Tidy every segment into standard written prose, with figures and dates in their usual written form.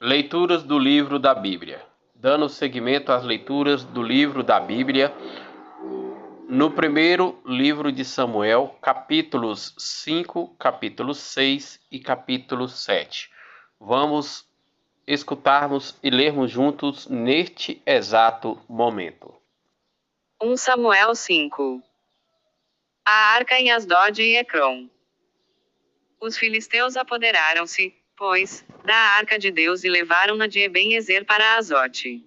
Leituras do livro da Bíblia. Dando seguimento às leituras do livro da Bíblia, no primeiro livro de Samuel, capítulos 5, capítulo 6 e capítulo 7. Vamos escutarmos e lermos juntos neste exato momento. 1 Samuel 5. A arca em Asdod e Ecrom. Os filisteus apoderaram-se, pois, da arca de Deus e levaram-na de Eben-ezer para Azote.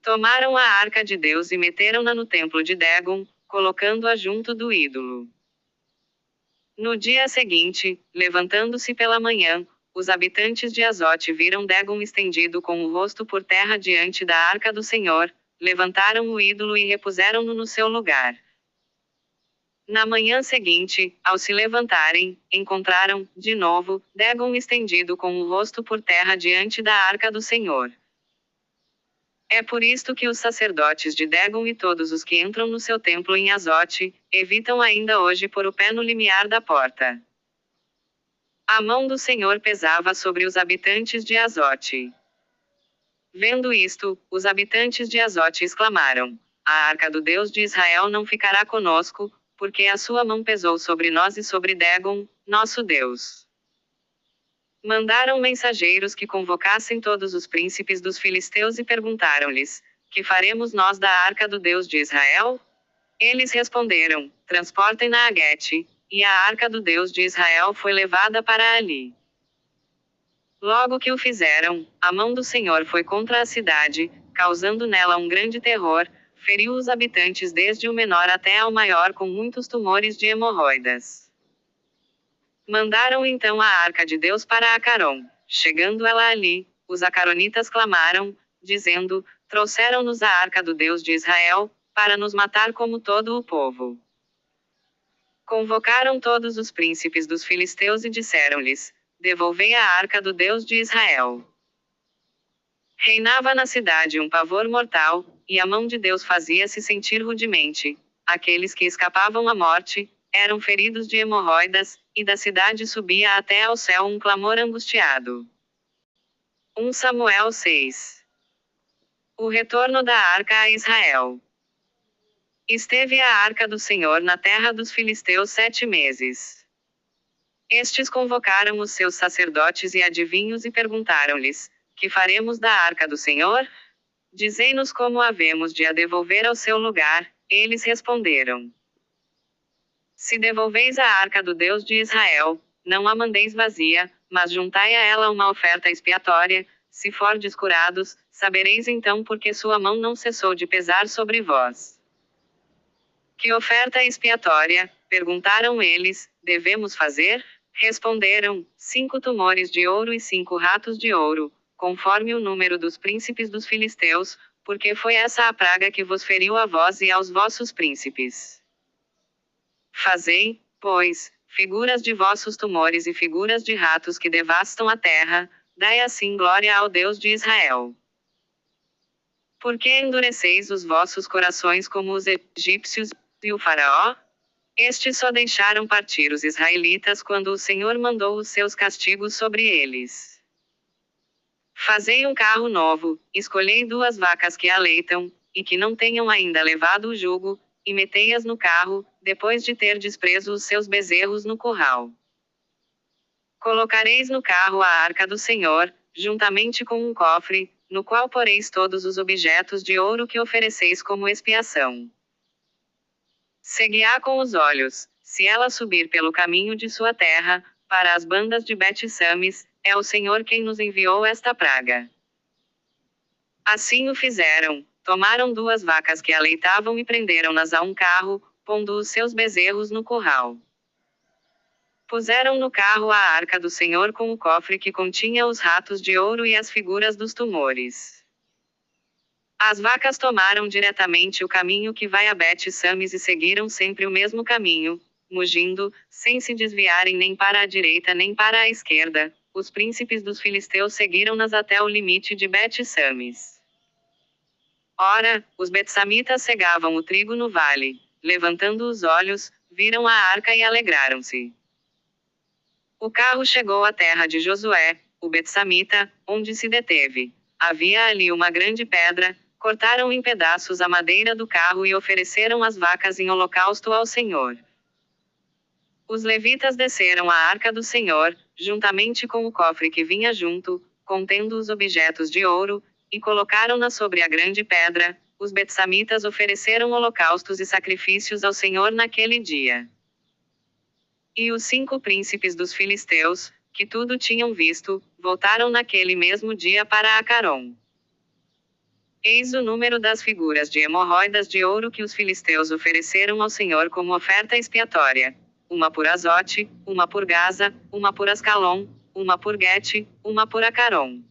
Tomaram a arca de Deus e meteram-na no templo de Dagon, colocando-a junto do ídolo. No dia seguinte, levantando-se pela manhã, os habitantes de Azote viram Dagon estendido com o rosto por terra diante da arca do Senhor, levantaram o ídolo e repuseram-no no seu lugar. Na manhã seguinte, ao se levantarem, encontraram, de novo, Dagon estendido com o rosto por terra diante da arca do Senhor. É por isto que os sacerdotes de Dagon e todos os que entram no seu templo em Azote, evitam ainda hoje pôr o pé no limiar da porta. A mão do Senhor pesava sobre os habitantes de Azote. Vendo isto, os habitantes de Azote exclamaram: a arca do Deus de Israel não ficará conosco, porque a sua mão pesou sobre nós e sobre Dagon, nosso Deus. Mandaram mensageiros que convocassem todos os príncipes dos filisteus e perguntaram-lhes: que faremos nós da arca do Deus de Israel? Eles responderam: transportem-na a Gete, e a arca do Deus de Israel foi levada para ali. Logo que o fizeram, a mão do Senhor foi contra a cidade, causando nela um grande terror, feriu os habitantes desde o menor até ao maior com muitos tumores de hemorroidas. Mandaram então a arca de Deus para Acaron. Chegando ela ali, os acaronitas clamaram, dizendo: trouxeram-nos a arca do Deus de Israel, para nos matar como todo o povo. Convocaram todos os príncipes dos filisteus e disseram-lhes: devolvei a arca do Deus de Israel. Reinava na cidade um pavor mortal, e a mão de Deus fazia-se sentir rudemente. Aqueles que escapavam à morte, eram feridos de hemorroidas, e da cidade subia até ao céu um clamor angustiado. 1 Samuel 6. O retorno da arca a Israel. Esteve a arca do Senhor na terra dos filisteus 7 meses. Estes convocaram os seus sacerdotes e adivinhos e perguntaram-lhes: que faremos da arca do Senhor? Dizei-nos como havemos de a devolver ao seu lugar. Eles responderam: se devolveis a arca do Deus de Israel, não a mandeis vazia, mas juntai a ela uma oferta expiatória. Se fordes curados, sabereis então porque sua mão não cessou de pesar sobre vós. Que oferta expiatória? Perguntaram eles, devemos fazer? Responderam: 5 tumores de ouro e 5 ratos de ouro, conforme o número dos príncipes dos filisteus, porque foi essa a praga que vos feriu a vós e aos vossos príncipes. Fazei, pois, figuras de vossos tumores e figuras de ratos que devastam a terra, dai assim glória ao Deus de Israel. Por que endureceis os vossos corações como os egípcios e o faraó? Estes só deixaram partir os israelitas quando o Senhor mandou os seus castigos sobre eles. Fazei um carro novo, escolhei 2 vacas que aleitam, e que não tenham ainda levado o jugo, e metei-as no carro, depois de ter desprezo os seus bezerros no curral. Colocareis no carro a arca do Senhor, juntamente com um cofre, no qual poreis todos os objetos de ouro que ofereceis como expiação. Segui-a com os olhos, se ela subir pelo caminho de sua terra, para as bandas de Bet-Sames, é o Senhor quem nos enviou esta praga. Assim o fizeram, tomaram 2 vacas que aleitavam e prenderam-nas a um carro, pondo os seus bezerros no curral. Puseram no carro a arca do Senhor com o cofre que continha os ratos de ouro e as figuras dos tumores. As vacas tomaram diretamente o caminho que vai a Bet-Sames e seguiram sempre o mesmo caminho, mugindo, sem se desviarem nem para a direita nem para a esquerda. Os príncipes dos filisteus seguiram-nas até o limite de Bet-Sames. Ora, os betsamitas cegavam o trigo no vale. Levantando os olhos, viram a arca e alegraram-se. O carro chegou à terra de Josué, o betsamita, onde se deteve. Havia ali uma grande pedra, cortaram em pedaços a madeira do carro e ofereceram as vacas em holocausto ao Senhor. Os levitas desceram à arca do Senhor, juntamente com o cofre que vinha junto, contendo os objetos de ouro, e colocaram-na sobre a grande pedra. Os betsamitas ofereceram holocaustos e sacrifícios ao Senhor naquele dia. E os 5 príncipes dos filisteus, que tudo tinham visto, voltaram naquele mesmo dia para Acaron. Eis o número das figuras de hemorroidas de ouro que os filisteus ofereceram ao Senhor como oferta expiatória: uma por Azote, uma por Gaza, uma por Ascalon, uma por Gete, uma por Acaron.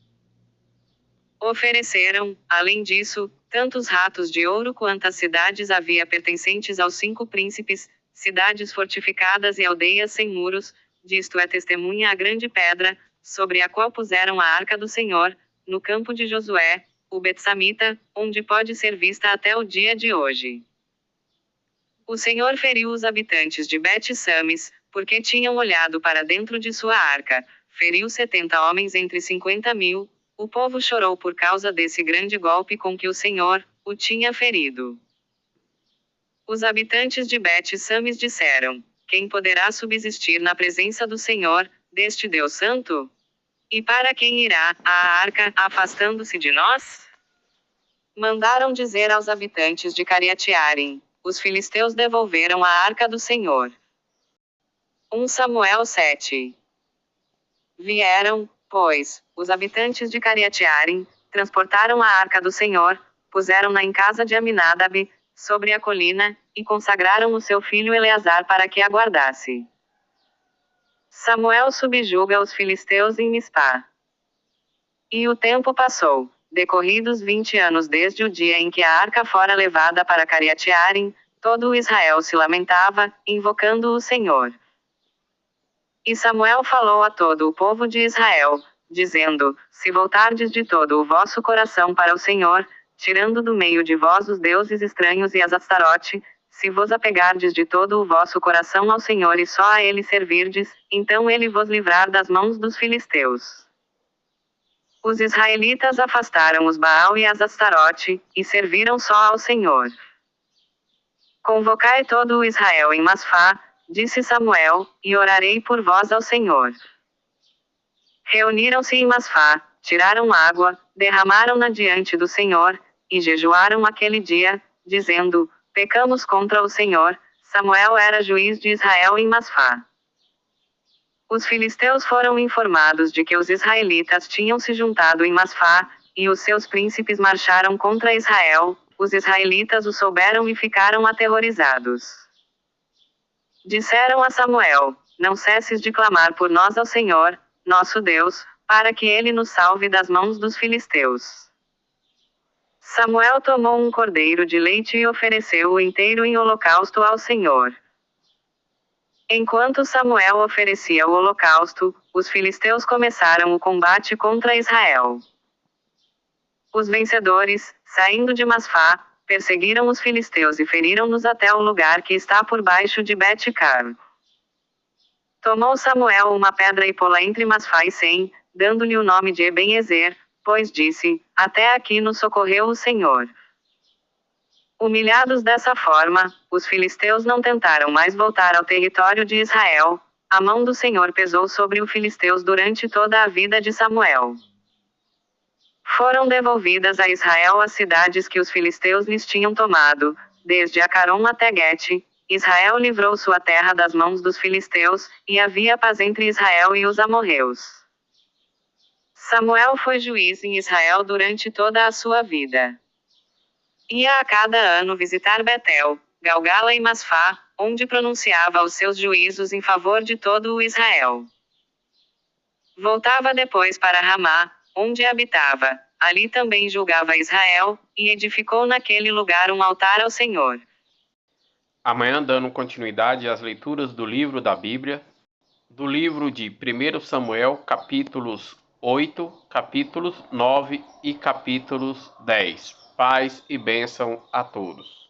Ofereceram, além disso, tantos ratos de ouro quantas cidades havia pertencentes aos 5 príncipes, cidades fortificadas e aldeias sem muros. Disto é testemunha a grande pedra, sobre a qual puseram a arca do Senhor, no campo de Josué, o betsamita, onde pode ser vista até o dia de hoje. O Senhor feriu os habitantes de Bet-Sames, porque tinham olhado para dentro de sua arca. Feriu 70 homens entre 50.000. O povo chorou por causa desse grande golpe com que o Senhor o tinha ferido. Os habitantes de Bet-Sames disseram: quem poderá subsistir na presença do Senhor, deste Deus Santo? E para quem irá a arca, afastando-se de nós? Mandaram dizer aos habitantes de Cariatiarim: os filisteus devolveram a arca do Senhor. 1 Samuel 7. Vieram, pois, os habitantes de Cariatiarim, transportaram a arca do Senhor, puseram-na em casa de Aminadab, sobre a colina, e consagraram o seu filho Eleazar para que a guardasse. Samuel subjuga os filisteus em Mispá. E o tempo passou, decorridos 20 anos desde o dia em que a arca fora levada para Cariatiarim, todo o Israel se lamentava, invocando o Senhor. E Samuel falou a todo o povo de Israel, dizendo: se voltardes de todo o vosso coração para o Senhor, tirando do meio de vós os deuses estranhos e as Astarote, se vos apegardes de todo o vosso coração ao Senhor e só a ele servirdes, então ele vos livrar das mãos dos filisteus. Os israelitas afastaram os Baal e as Astarote, e serviram só ao Senhor. Convocai todo o Israel em Masfá, disse Samuel, e orarei por vós ao Senhor. Reuniram-se em Masfá, tiraram água, derramaram-na diante do Senhor, e jejuaram aquele dia, dizendo: pecamos contra o Senhor. Samuel era juiz de Israel em Masfá. Os filisteus foram informados de que os israelitas tinham se juntado em Masfá, e os seus príncipes marcharam contra Israel. Os israelitas o souberam e ficaram aterrorizados. Disseram a Samuel: não cesses de clamar por nós ao Senhor, nosso Deus, para que ele nos salve das mãos dos filisteus. Samuel tomou um cordeiro de leite e ofereceu-o inteiro em holocausto ao Senhor. Enquanto Samuel oferecia o holocausto, os filisteus começaram o combate contra Israel. Os vencedores, saindo de Masfá, perseguiram os filisteus e feriram-nos até o lugar que está por baixo de Bet-Car. Tomou Samuel uma pedra e pô-la entre Masfá e Sem, dando-lhe o nome de Eben-Ezer, pois disse: até aqui nos socorreu o Senhor. Humilhados dessa forma, os filisteus não tentaram mais voltar ao território de Israel. A mão do Senhor pesou sobre os filisteus durante toda a vida de Samuel. Foram devolvidas a Israel as cidades que os filisteus lhes tinham tomado, desde Acaron até Gete. Israel livrou sua terra das mãos dos filisteus, e havia paz entre Israel e os amorreus. Samuel foi juiz em Israel durante toda a sua vida. Ia a cada ano visitar Betel, Galgala e Masfá, onde pronunciava os seus juízos em favor de todo o Israel. Voltava depois para Ramá, onde habitava. Ali também julgava Israel, e edificou naquele lugar um altar ao Senhor. Amanhã, dando continuidade às leituras do livro da Bíblia, do livro de 1 Samuel, capítulos 8, capítulos 9 e capítulos 10. Paz e bênção a todos.